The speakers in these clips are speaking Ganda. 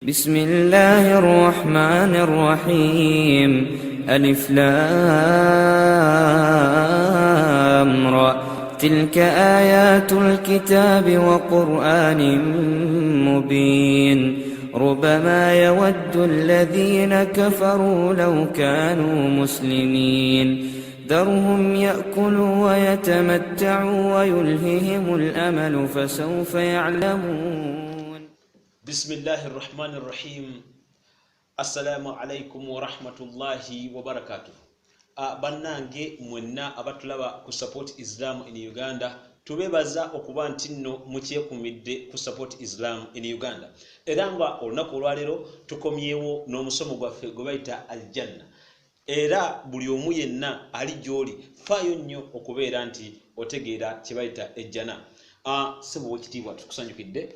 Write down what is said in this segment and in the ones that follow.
بسم الله الرحمن الرحيم ألف لام را تلك آيات الكتاب وقرآن مبين ربما يود الذين كفروا لو كانوا مسلمين ذرهم يأكلوا ويتمتعوا ويلههم الأمل فسوف يعلمون بسم الله الرحمن الرحيم السلام عليكم ورحمة الله وبركاته bannange mwenna abatulaba ku support Islam in Uganda tubebaza okuba ntinno mukyekumidde ku support Islam in Uganda era nga olunaku olwaleero tukomyewo n'omusomo gwaffe gwe bayita aljanna era buli omu yenna ali gy'oli faayo nnyo okubeera nti otegeera kye bayita ejjana sebo wekitiibwa tukusanyukidde.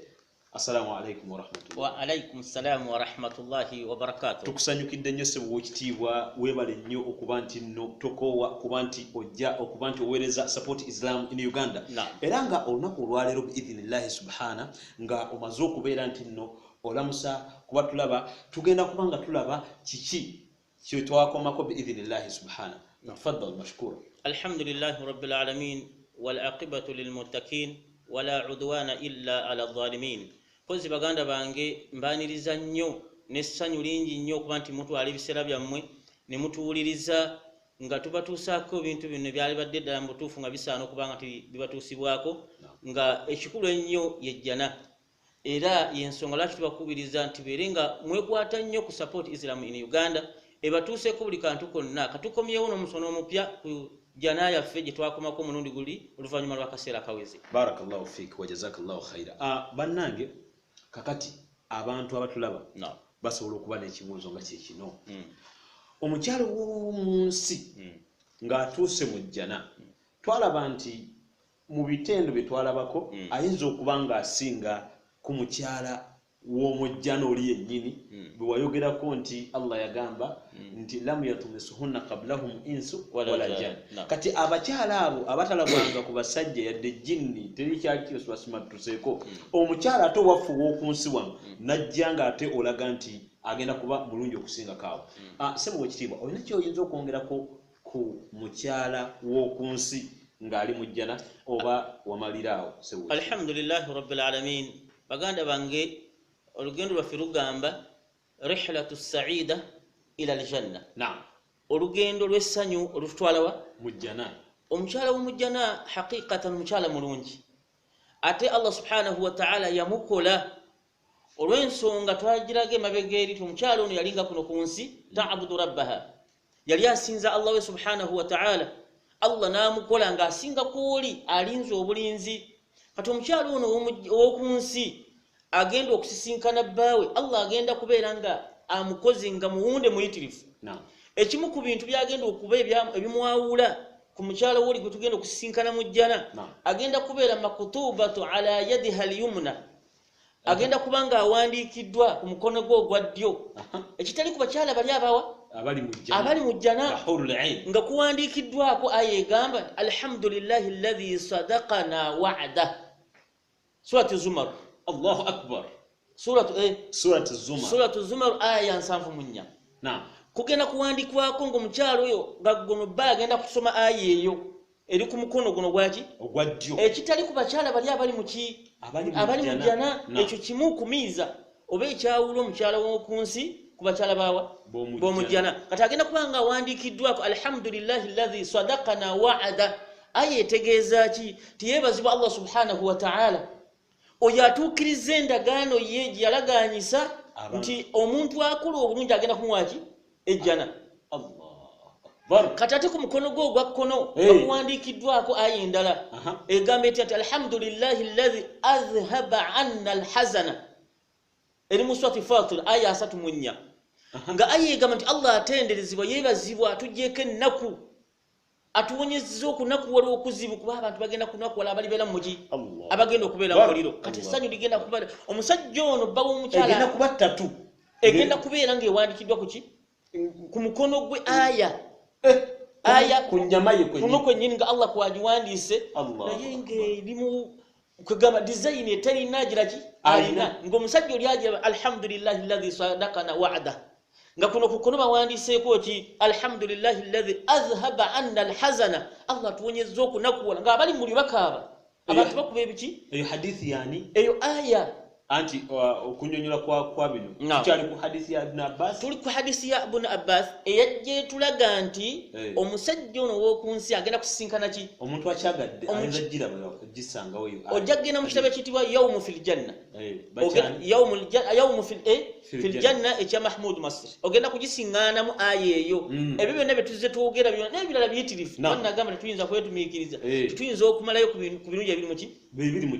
Assalamu alaikum wa rahmatullahi. Wa alaikum salam wa rahmatullahi wa barakatuh. Tukusanyukidde nnyo sebo wekitiibwa webale nnyo okuba nti nno tokoowa kuba nti ojja okuba nti oweereza support Islam in Uganda. Era nga olunaku olwaleero biidhinillahi subhana nga omaze okubeera nti nno olamusa kuba tulaba tugenda kuba nga tulaba kiki kye twakomako biidhinillahi subhana. Tafaddal mashkura. Alhamdulillahi rabbil alamin wal aqibatu lil muttaqin wala udwana illa ala dhalimin. Pozi baganda bange mbaniriza nnyo n'essanyu lingi nnyo kuba nti mutwala ebiseera byammwe ne mutuwuliriza nga tubatuusaako ebintu bino byali badde ddala mu butuufu nga bisaana okuba nga bibatuusibwako nga ekikulu ennyo yejjana era y'ensonga lwaki tubakubiriza nti beere nga mwekwata nnyo ku support Islam in Uganda ebatuuseeko buli kantu konna katukomyewo n'omusono omupya ku jana yaffe gye twakomako omulundi guli oluvannyuma lw'akaseera kaweze. Barakallahu fik wa jazakallahu khaira. Bannange kakati abantu abatulaba basobola okuba n'ekibuuzo nga kye kino. Omukyalo w'omu nsi ng'atuuse mu jjana twalaba nti mu bitendo bye twalabako ayinza okuba ng'asinga ku mukyala w'omujjana oli yennyini bwe wayogerako nti Allah yagamba nti lam yatumisuhunna qablahum insu wala jan. Kati abakyala abo abatalabwanga ku basajja yadde jinni terikyali kiyo basimattuseeko omukyala ate owaffe ow'oku nsi wano najja ng'ate olaga nti agenda kuba mulungi okusinga kaawo. Sebo wekitiibwa olina kyoyinza okwongerako ku mukyala w'oku nsi ng'ali mu jjana oba wamaliraawo? Alhamdulillahi rabbil alamin. Baganda bange olugendo lwaffe lugamba rihlatu saida ila aljanna. Olugendo lw'essanyu olututwalawa mu jjana. Omukyala w'omujjana haqiqatan mukyala mulungi ate Allah subhanahu wa ta'ala yamukola olw'ensonga twagiraga emabega eri omukyala ono yalinga kuno ku nsi ta'budu rabbaha yali asinza Allah we subhanahu wa ta'ala. Allah n'amukola ng'asinga kwoli alinze obulinzi. Kati omukyala ono ow'oku nsi agenda okusisinkana bbaawe Allah agenda kubeera nga amukozi nga muwunde muyitirifu. Ekimu ku bintu byagenda okuba ebimwawula ku mukyala woli gwe tugenda okusisinkana mu jjana agenda kubeera makutubatu ala yadiha al-yumna. Agenda kuba nga awandiikiddwa ku mukono gwe ogwa ddyo ekitali ku bakyala bali abali mu jjana nga kuwandiikiddwako aya egamba alhamdulillahi alladhi sadaqana wa'da. Suratu Zumar. Allahu akbar. Suratu Zumar aya 74. Kugenda kuwandikwako ng'omukyalo oyo nga gono bba agenda kusoma aya eyo eri ku mukono guno gwaki ogwa ddyo ekitali ku bakyala bali abali mu jjana. Ekyo kimu kumiiza oba ekyawula omukyala w'oku nsi ku bakyala b'omu jjana. Kati agenda kuba nga awandiikiddwako alhamdulillahi alladhi sadaqana wa'ada. Aya etegeeza ki? Tiyeebazibwa Allah subhanahu wa ta'ala oyo atuukiriza endagaano ye gye yalagaanyisa nti omuntu akula obulungi agenda kumwaki ejjana. Kati ate ku mukono gwe ogwa kkono bamuwandiikiddwako aya endala egamba eti alhamdulillahi alladhi adhhaba anna alhazana eri mu surati Fatir aya 34 nga aya egamba nti Allah atenderezebwa yeebazibwa atuggyeko ennaku atuwonyezza okunakuwala okuzibu kuba abantu bagenda kunakuwala abalibeera muki abagenda okubeera mu muliro. Kati essanyu ligenda kuba omusajja ono bba w'omukyala egenda kuba ttatu egenda kubeera ng'ewandiikiddwa kuki ku mukono gwe aya ku nnyama ye kuno kwennyini nga Allah kwagiwandiise naye ng'erimu kugamba design eterina giraki alina ng'omusajja oli agira alhamdulillahi alladhi sadaqana wa'da nga kuno kukono bawandiseeko ki alhamdulillahi alladhi azhaba anna alhazana Allah tuwonyezza okunakuwala nga abali muli bakaaba abantu bakuba ebiki eyo hadithi yani eyo aya anti okunyonyola kwa bino kyali ku hadithi ya Ibn Abbas tuli ku hadithi ya Ibn Abbas eyajje tulaga nti omusajja ono w'okunsi agenda kusisinkana ki omuntu akyagadde ayinza gira gisanga weyo ojja kugenda mu kitabo ekiyitibwa yawmu fil janna yawmu fil janna ekya Mahmud Masri ogenda kugisiŋŋaana mu aya eyo ebyo byonna bye tuzze twogera byonna n'ebirala biyitirifu bannagamba tetuyinza kwetumiikiriza tetuyinza okumalayo ku birungi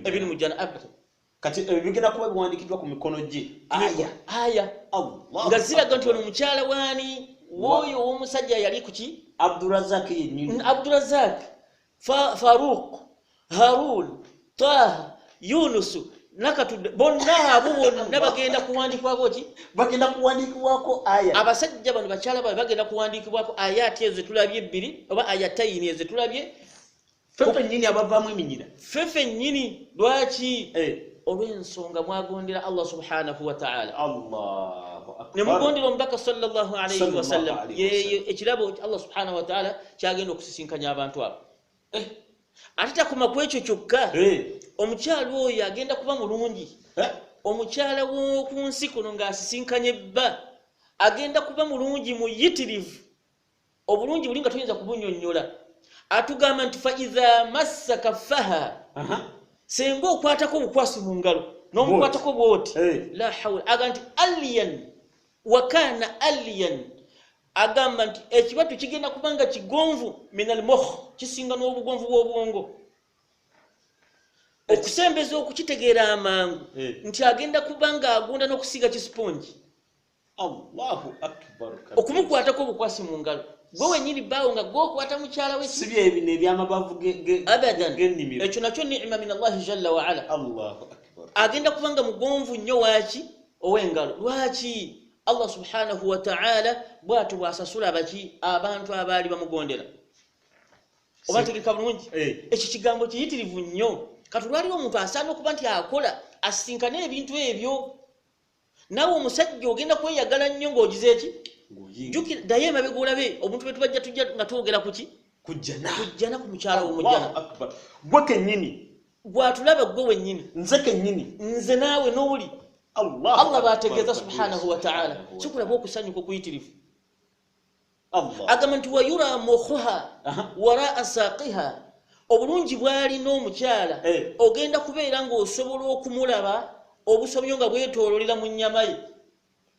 ebiri mu janna abada kati bigenda kuba biwandikiddwa ku mikono gye aya nga ziraga nti ono mukyala waani w'oyo w'omusajja yali ku ki Abdurazak yennyini Abdurazak Faruq Harun Taha Yunus nakatudde bonna abo bonna bagenda kuwandikibwako ki bagenda kuwandikibwako aya abasajja bano bakyala babe bagenda kuwandikibwako ayati ezo tulabye ebbiri oba ayatayini ezo tulabye fefe nnyini abavaamu eminyira fefe nnyini lwaki olw'ensonga mwagondera Allah subhanahu wa ta'ala Allahu akbar ne mugondera omubaka sallallahu alayhi wa sallam ekirabo Allah subhanahu wa ta'ala kyagenda okusisinkanya abantu abo ate takoma ku ekyo kyokka omukyala oyo agenda kuba mulungi omukyala w'oku nsi kuno ng'asisinkanye bba agenda kuba mulungi muyitirivu obulungi buli nga tuyinza kubunnyonnyola atugamba nti fa idha massa kaffaha senga okwatako obukwasi mu ngalo n'omukwatako bwoti la hawla agamba nti alien wakana alien agamba nti ekibatu kigenda kubanga kigonvu minal mokh kisinga n'obugonvu bw'obwongo okusembeza okukitegeera amangu nti agenda kubanga agunda n'okusiga kisponji Allahu akbar okumukwatako obukwasi mu ngalo gwe wenyini bawo nga gwokwata mukyala we si byebino ebyamabavu g'ennimiro ekyo nakyo ni'ima min Allahi jalla wa ala Allahu akbar agenda kubanga mugonvu nnyo waaki ow'engalo lwaki Allah subhanahu wa ta'ala bw'atyo bw'asasula baki abantu abaali bamugondera oba ntegeka bulungi ekyo kigambo kiyitirivu nnyo kati lwaliwo omuntu asaana okuba nti akola asisinkane ebintu ebyo nawe omusajja ogenda kweyagala nnyo ng'ogize eki jukira ddayo emabega olabe omuntu betubajja tujja nga twogera kuki kujjana ku mukyala w'omujjana gwe kennyini bw'atulaba gwe wennyini nze kennyini nze naawe n'oli Allah b'ategeeza subhanahu wa ta'ala kikulaba okusanyuka okuyitirivu agamba nti wayura mukhuha waraa saaqiha obulungi bw'alina omukyala ogenda kubeera ng'osobola okumulaba obusobyo nga bwetoololera mu nnyama ye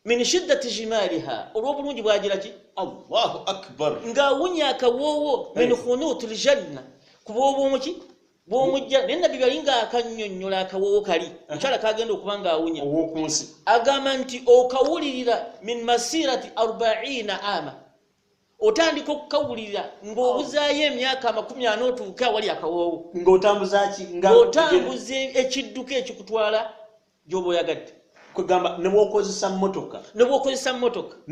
min shiddati jimaliha olw'obulungi bwagira ki Allahu akbar ng'awunya akawoowo min khunuutil janna ku bw'obwomuki bw'omujja naye nabbi bali ng'akannyonnyola akawoowo kali mukyala kagenda okuba ng'awunya ow'okunsi agamba nti okawulirira min masirati 40 ama otandika okukawulirira ng'obuzaayo emyaka 40 otuuke awali akawoowo ng'otambuza ki ng'otambuza ekidduka ekikutwala gy'oba oyagadde kugamba ne bw'okozesa mmotoka ne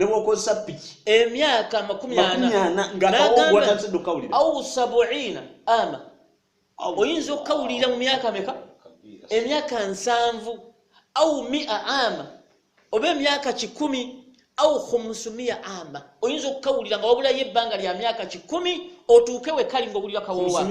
bw'okozesa piki emyaka 40 ng'akawoowo watandise okukawulira au 70 ama oyinza okukawulira mu myaka meka emyaka 7 au 100 ama oba emyaka 10 au 500 ama oyinza okukawulira nga wabulayo ebbanga lya myaka 10 otuuke we kali ng'owulira kawoowa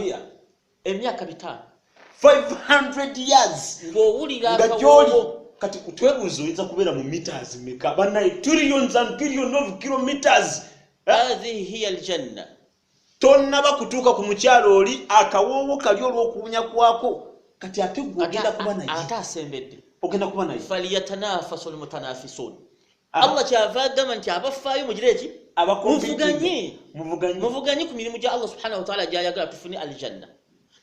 emyaka 500 years ng'owulira akawoowo kati twebuuza oyinza kubeera mu meters meka bannaye trillions and billions of kilometers hadhihi hiya aljanna tonnaba kutuuka ku mukyalo oli akawoowo kali olw'okuwunya kwako kati ate gwe ogenda kuba naye ate asembedde ogenda kuba naye faliyatanafasu almutanafisun Allah kyava agamba nti abafaayo mugire eki muvuganye ku mirimu gya Allah subhanahu wa ta'ala gy'ayagala tufune aljanna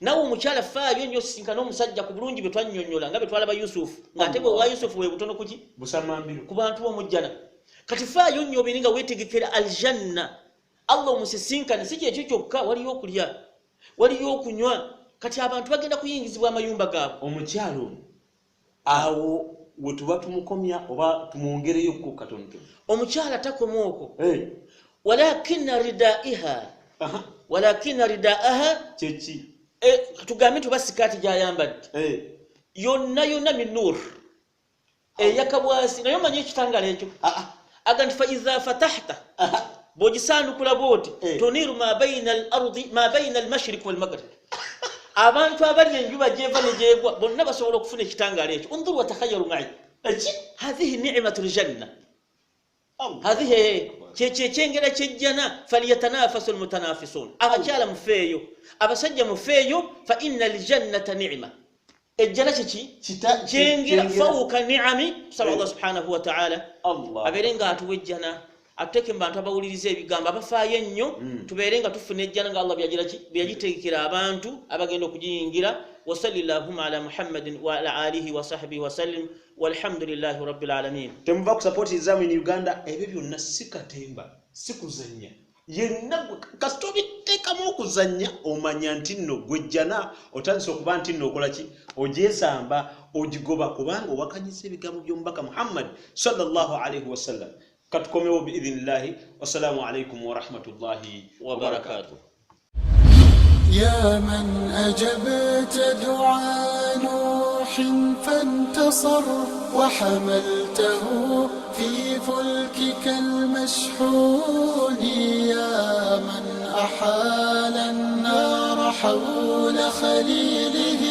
nawe omukyala faayo nnyo osisinkana omusajja ku bulungi bwe twannyonnyola nga bwe twalaba Yusufu ng'ate bwe wa Yusufu we butono kuki busamambiro ku bantu b'omujjana kati faayo nnyo obeere nga weetegekera aljanna Allah omusisinkane si kyekyo kyokka waliyo okulya waliyo okunywa kati abantu bagenda kuyingizibwa amayumba gaabwe omukyalo ono awo we tuba tumukomya oba tumwongereyo ku katonotono omukyala takoma okwo walakina ridaiha kyeki tugambe tubasikati gyayambadde yonna min nur yakabwasi nayo manyi ekitangala ekyo aga nti fa iza fatahta bw'ogisandukula bwoti tuniru ma baina al-mashriq wal-maghrib abantu abali enjuba gyeva ne gyegwa bonna basobola okufuna ekitangala ekyo unzur wa takhayyaru ma'i hadhihi ni'matu al-janna hadhihi kyengera kyejjana falyatanafasu al-mutanafisun abakyala mufeeyo abasajja mufeeyo fa inna al-jannata ni'ma ejjana kyengera fawqa ni'ami saba Allah subhanahu wa ta'ala aberenga atuwa ejjana ateke mbantu abawuliriza ebigambo abafaayo ennyo tubeerenga tufuna ejjana nga Allah byagiteekera abantu abagenda okugiyingira wa sallallahu ala muhammadin wa ala alihi wa sahbihi wa sallim walhamdulillahi rabbil alamin. Temuva ku support izamu in Uganda ebyo byonna sikatemba sikuzanya yenna kasitobiteekamu okuzanya omanya nti nno gwejjana otandise okuba nti nno okola ki ogyesamba ogigoba kubanga owakanyisa ebigambo by'omubaka Muhammad sallallahu alaihi wasallam. katukomewo biidhnillahi. Wassalamu alaikum warahmatullahi wabarakatuh. يا من أجبت دعاء نوح فانتصر وحملته في فلكك المشحون يا من أحال النار حول خليله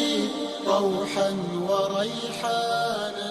روحا وريحانا